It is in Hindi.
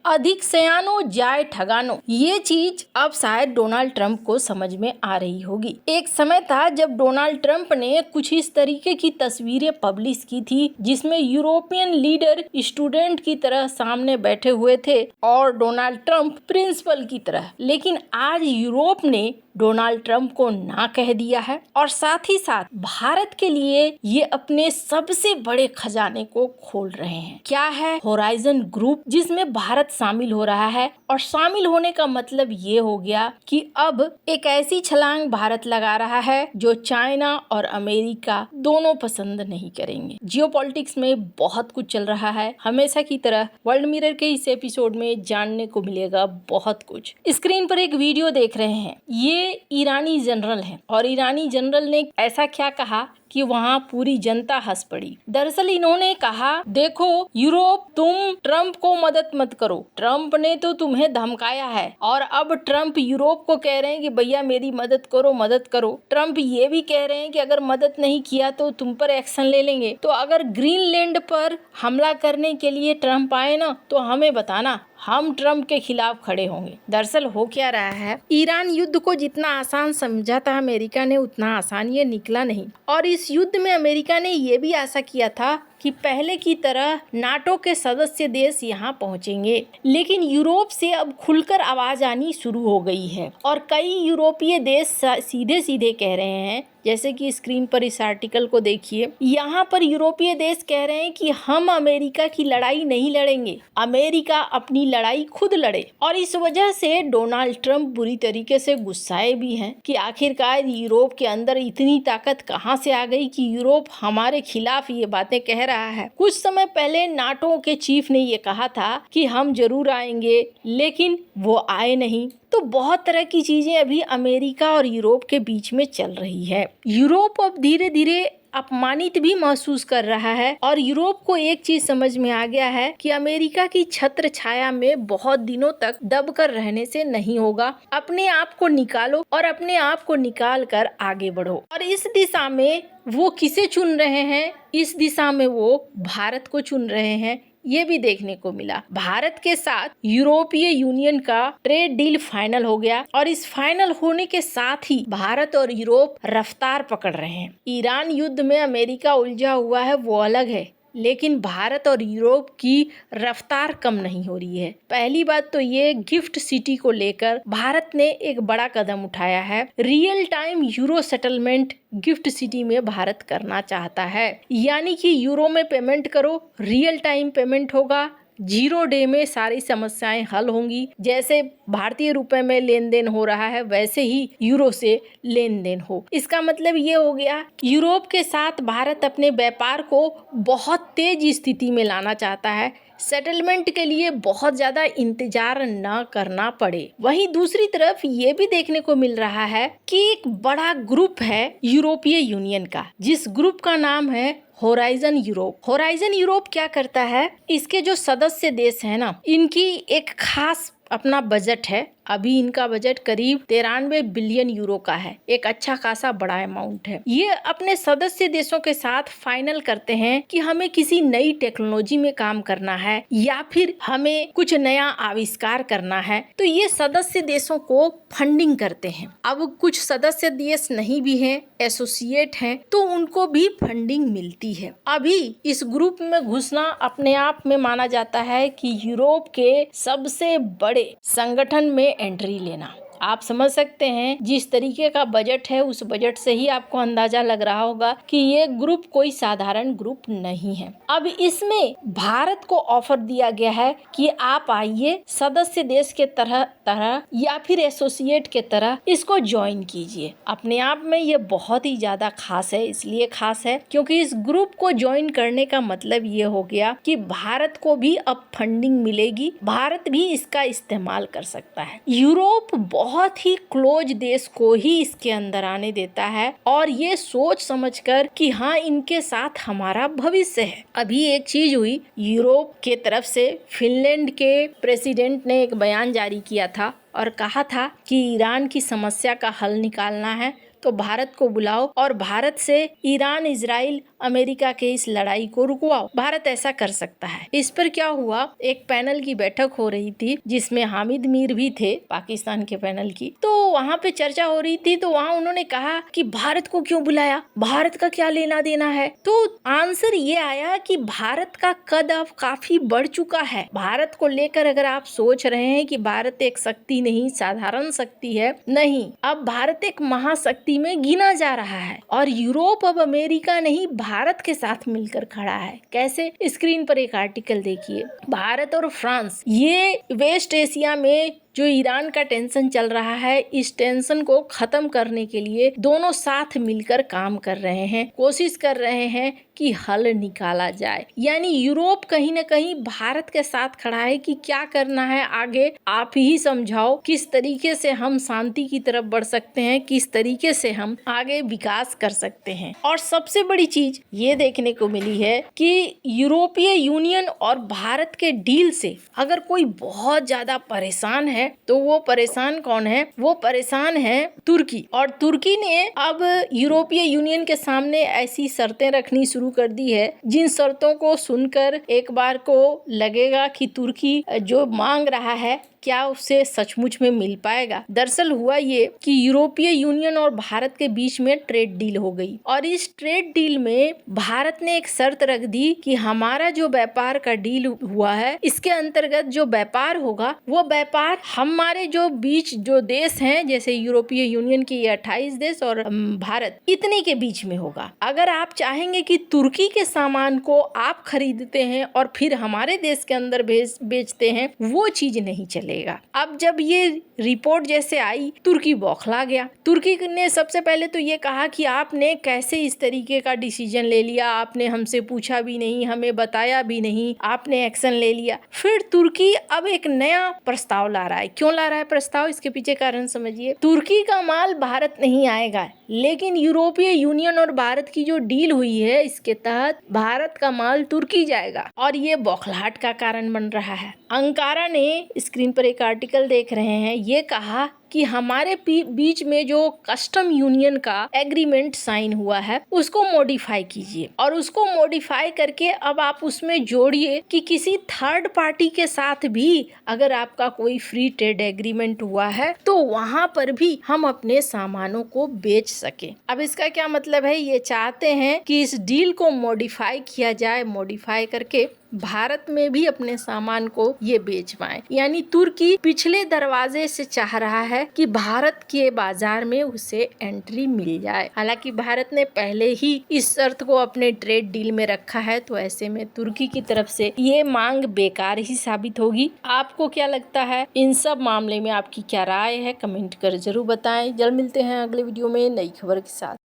अधिक सयानो जाए ठगानो, ये चीज अब शायद डोनाल्ड ट्रंप को समझ में आ रही होगी। एक समय था जब डोनाल्ड ट्रंप ने कुछ इस तरीके की तस्वीरें पब्लिश की थी जिसमें यूरोपियन लीडर स्टूडेंट की तरह सामने बैठे हुए थे और डोनाल्ड ट्रंप प्रिंसिपल की तरह। लेकिन आज यूरोप ने डोनाल्ड ट्रंप को ना कह दिया है और साथ ही साथ भारत के लिए ये अपने सबसे बड़े खजाने को खोल रहे हैं। क्या है? होराइजन ग्रुप, जिसमें भारत शामिल हो रहा है। और शामिल होने का मतलब ये हो गया कि अब एक ऐसी छलांग भारत लगा रहा है जो चाइना और अमेरिका दोनों पसंद नहीं करेंगे। जियोपॉलिटिक्स में बहुत कुछ चल रहा है। हमेशा की तरह वर्ल्ड मिरर के इस एपिसोड में जानने को मिलेगा बहुत कुछ। स्क्रीन पर एक वीडियो देख रहे हैं, ये ईरानी जनरल हैं और ईरानी जनरल ने ऐसा क्या कहा कि वहाँ पूरी जनता हंस पड़ी। दरअसल इन्होंने कहा, देखो यूरोप, तुम ट्रंप को मदद मत करो, ट्रंप ने तो तुम्हें धमकाया है और अब ट्रंप यूरोप को कह रहे हैं कि भैया मेरी मदद करो, मदद करो। ट्रंप ये भी कह रहे हैं कि अगर मदद नहीं किया तो तुम पर एक्शन ले लेंगे। तो अगर ग्रीनलैंड पर हमला करने के लिए ट्रंप आए ना तो हमें बताना, हम ट्रंप के खिलाफ खड़े होंगे। दरअसल हो क्या रहा है, ईरान युद्ध को जितना आसान समझा था अमेरिका ने, उतना आसान ये निकला नहीं। और इस युद्ध में अमेरिका ने ये भी आशा किया था कि पहले की तरह नाटो के सदस्य देश यहाँ पहुँचेंगे। लेकिन यूरोप से अब खुलकर आवाज आनी शुरू हो गई है और कई यूरोपीय देश सीधे सीधे कह रहे हैं, जैसे कि स्क्रीन पर इस आर्टिकल को देखिए, यहाँ पर यूरोपीय देश कह रहे हैं कि हम अमेरिका की लड़ाई नहीं लड़ेंगे, अमेरिका अपनी लड़ाई खुद लड़े। और इस वजह से डोनाल्ड ट्रंप बुरी तरीके से गुस्साए भी हैं कि आखिरकार यूरोप के अंदर इतनी ताकत कहाँ से आ गई कि यूरोप हमारे खिलाफ ये बातें कह रहा है। कुछ समय पहले नाटो के चीफ ने ये कहा था कि हम जरूर आएंगे, लेकिन वो आए नहीं। तो बहुत तरह की चीजें अभी अमेरिका और यूरोप के बीच में चल रही है। यूरोप अब धीरे धीरे अपमानित भी महसूस कर रहा है और यूरोप को एक चीज समझ में आ गया है कि अमेरिका की छत्र छाया में बहुत दिनों तक दबकर रहने से नहीं होगा। अपने आप को निकालो और अपने आप को निकाल कर आगे बढ़ो। और इस दिशा में वो किसे चुन रहे हैं? इस दिशा में वो भारत को चुन रहे हैं। ये भी देखने को मिला। भारत के साथ यूरोपीय यूनियन का ट्रेड डील फाइनल हो गया और इस फाइनल होने के साथ ही भारत और यूरोप रफ्तार पकड़ रहे हैं। ईरान युद्ध में अमेरिका उलझा हुआ है, वो अलग है, लेकिन भारत और यूरोप की रफ्तार कम नहीं हो रही है। पहली बात तो ये, गिफ्ट सिटी को लेकर भारत ने एक बड़ा कदम उठाया है। Real time euro settlement gift city में भारत करना चाहता है, यानी कि यूरो में पेमेंट करो, रियल टाइम पेमेंट होगा, 0 डे में सारी समस्याएं हल होंगी। जैसे भारतीय रुपए में लेन देन हो रहा है वैसे ही यूरो से लेन देन हो। इसका मतलब ये हो गया कि यूरोप के साथ भारत अपने व्यापार को बहुत तेज स्थिति में लाना चाहता है, सेटलमेंट के लिए बहुत ज्यादा इंतजार न करना पड़े। वहीं दूसरी तरफ ये भी देखने को मिल रहा है कि एक बड़ा ग्रुप है यूरोपीय यूनियन का, जिस ग्रुप का नाम है होराइजन यूरोप। होराइजन यूरोप क्या करता है, इसके जो सदस्य देश है ना, इनकी एक खास अपना बजट है। अभी इनका बजट करीब 93 बिलियन यूरो का है, एक अच्छा खासा बड़ा अमाउंट है। ये अपने सदस्य देशों के साथ फाइनल करते हैं कि हमें किसी नई टेक्नोलॉजी में काम करना है या फिर हमें कुछ नया आविष्कार करना है, तो ये सदस्य देशों को फंडिंग करते हैं। अब कुछ सदस्य देश नहीं भी हैं, एसोसिएट हैं, तो उनको भी फंडिंग मिलती है। अभी इस ग्रुप में घुसना अपने आप में माना जाता है कि यूरोप के सबसे बड़े संगठन में एंट्री लेना। आप समझ सकते हैं जिस तरीके का बजट है, उस बजट से ही आपको अंदाजा लग रहा होगा कि ये ग्रुप कोई साधारण ग्रुप नहीं है। अब इसमें भारत को ऑफर दिया गया है कि आप आइए, सदस्य देश के तरह या फिर एसोसिएट के तरह इसको ज्वाइन कीजिए। अपने आप में ये बहुत ही ज्यादा खास है। इसलिए खास है क्योंकि इस ग्रुप को ज्वाइन करने का मतलब ये हो गया कि भारत को भी अब फंडिंग मिलेगी, भारत भी इसका इस्तेमाल कर सकता है। यूरोप बहुत ही क्लोज देश को ही इसके अंदर आने देता है और ये सोच समझकर कि हाँ, इनके साथ हमारा भविष्य है। अभी एक चीज हुई, यूरोप के तरफ से फिनलैंड के प्रेसिडेंट ने एक बयान जारी किया था और कहा था कि ईरान की समस्या का हल निकालना है तो भारत को बुलाओ और भारत से ईरान, इजराइल अमेरिका के इस लड़ाई को रुकवाओ। भारत ऐसा कर सकता है। इस पर क्या हुआ, एक पैनल की बैठक हो रही थी जिसमें हामिद मीर भी थे, पाकिस्तान के पैनल की। तो वहाँ पे चर्चा हो रही थी, तो वहाँ उन्होंने कहा कि भारत को क्यों बुलाया, भारत का क्या लेना देना है। तो आंसर ये आया कि भारत का कद अब काफी बढ़ चुका है। भारत को लेकर अगर आप सोच रहे हैं कि भारत एक शक्ति नहीं, साधारण शक्ति है, नहीं, अब भारत एक महाशक्ति में गिना जा रहा है और यूरोप अब अमेरिका नहीं भारत के साथ मिलकर खड़ा है। कैसे? स्क्रीन पर एक आर्टिकल देखिए। भारत और फ्रांस, ये वेस्ट एशिया में जो ईरान का टेंशन चल रहा है, इस टेंशन को खत्म करने के लिए दोनों साथ मिलकर काम कर रहे हैं, कोशिश कर रहे हैं कि हल निकाला जाए। यानी यूरोप कहीं न कहीं भारत के साथ खड़ा है कि क्या करना है आगे, आप ही समझाओ, किस तरीके से हम शांति की तरफ बढ़ सकते हैं, किस तरीके से हम आगे विकास कर सकते हैं। और सबसे बड़ी चीज ये देखने को मिली है कि यूरोपीय यूनियन और भारत के डील से अगर कोई बहुत ज्यादा परेशान है तो वो परेशान कौन है? वो परेशान है तुर्की। और तुर्की ने अब यूरोपीय यूनियन के सामने ऐसी शर्तें रखनी शुरू कर दी है जिन शर्तों को सुनकर एक बार को लगेगा कि तुर्की जो मांग रहा है क्या उससे सचमुच में मिल पाएगा। दरअसल हुआ ये कि यूरोपीय यूनियन और भारत के बीच में ट्रेड डील हो गई और इस ट्रेड डील में भारत ने एक शर्त रख दी कि हमारा जो व्यापार का डील हुआ है, इसके अंतर्गत जो व्यापार होगा वो व्यापार हमारे जो बीच जो देश हैं, जैसे यूरोपीय यूनियन के 28 देश और भारत, इतने के बीच में होगा। अगर आप चाहेंगे कि तुर्की के सामान को आप खरीदते हैं और फिर हमारे देश के अंदर बेचते हैं, वो चीज नहीं चलेगी। अब जब ये रिपोर्ट जैसे आई, तुर्की बौखला गया। तुर्की ने सबसे पहले तो ये कहा कि आपने कैसे इस तरीके का डिसीजन ले लिया, आपने हमसे पूछा भी नहीं, हमें बताया भी नहीं, आपने एक्शन ले लिया। फिर तुर्की अब एक नया प्रस्ताव ला रहा है। क्यों ला रहा है प्रस्ताव? इसके पीछे कारण समझिए। तुर्की का माल भारत नहीं आएगा, लेकिन यूरोपीय यूनियन और भारत की जो डील हुई है, इसके तहत भारत का माल तुर्की जाएगा और ये बौखलाहट का कारण बन रहा है। अंकारा ने, स्क्रीन पर एक आर्टिकल देख रहे हैं, ये कहा कि हमारे बीच में जो कस्टम यूनियन का एग्रीमेंट साइन हुआ है उसको मॉडिफाई कीजिए और उसको मॉडिफाई करके अब आप उसमें जोड़िए कि किसी थर्ड पार्टी के साथ भी अगर आपका कोई फ्री ट्रेड एग्रीमेंट हुआ है तो वहां पर भी हम अपने सामानों को बेच सके। अब इसका क्या मतलब है? ये चाहते हैं कि इस डील को मॉडिफाई किया जाए, मॉडिफाई करके भारत में भी अपने सामान को ये बेच पाए। यानी तुर्की पिछले दरवाजे से चाह रहा है कि भारत के बाजार में उसे एंट्री मिल जाए। हालांकि भारत ने पहले ही इस शर्त को अपने ट्रेड डील में रखा है, तो ऐसे में तुर्की की तरफ से ये मांग बेकार ही साबित होगी। आपको क्या लगता है? इन सब मामले में आपकी क्या राय है? कमेंट कर जरूर बताएं। जल्द मिलते हैं अगले वीडियो में नई खबर के साथ।